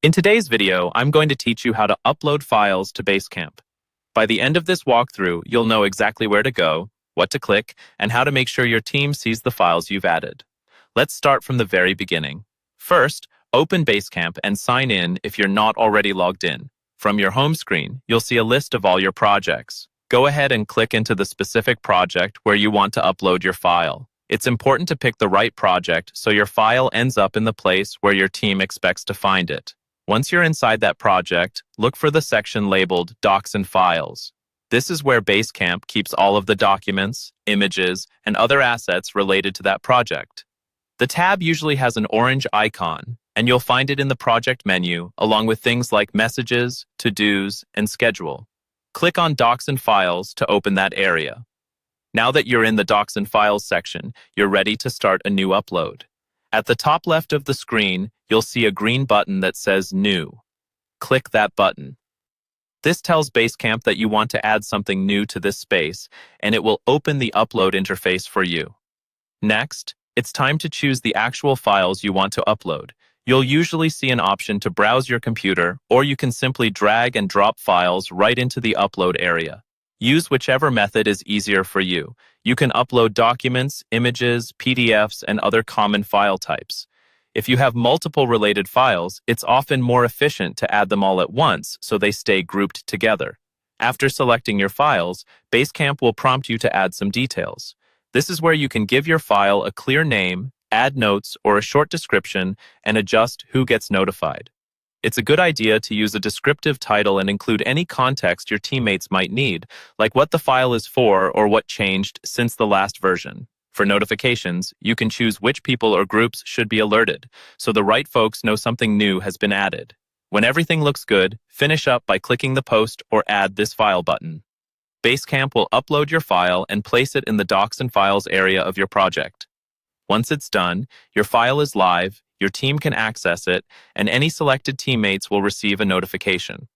In today's video, I'm going to teach you how to upload files to Basecamp. By the end of this walkthrough, you'll know exactly where to go, what to click, and how to make sure your team sees the files you've added. Let's start from the very beginning. First, open Basecamp and sign in if you're not already logged in. From your home screen, you'll see a list of all your projects. Go ahead and click into the specific project where you want to upload your file. It's important to pick the right project so your file ends up in the place where your team expects to find it. Once you're inside that project, look for the section labeled Docs and Files. This is where Basecamp keeps all of the documents, images, and other assets related to that project. The tab usually has an orange icon, and you'll find it in the project menu along with things like Messages, To-Dos, and Schedule. Click on Docs and Files to open that area. Now that you're in the Docs and Files section, you're ready to start a new upload. At the top left of the screen, you'll see a green button that says New. Click that button. This tells Basecamp that you want to add something new to this space, and it will open the upload interface for you. Next, it's time to choose the actual files you want to upload. You'll usually see an option to browse your computer, or you can simply drag and drop files right into the upload area. Use whichever method is easier for you. You can upload documents, images, PDFs, and other common file types. If you have multiple related files, it's often more efficient to add them all at once so they stay grouped together. After selecting your files, Basecamp will prompt you to add some details. This is where you can give your file a clear name, add notes or a short description, and adjust who gets notified. It's a good idea to use a descriptive title and include any context your teammates might need, like what the file is for or what changed since the last version. For notifications, you can choose which people or groups should be alerted, so the right folks know something new has been added. When everything looks good, finish up by clicking the Post or Add this file button. Basecamp will upload your file and place it in the Docs and Files area of your project. Once it's done, your file is live, your team can access it, and any selected teammates will receive a notification.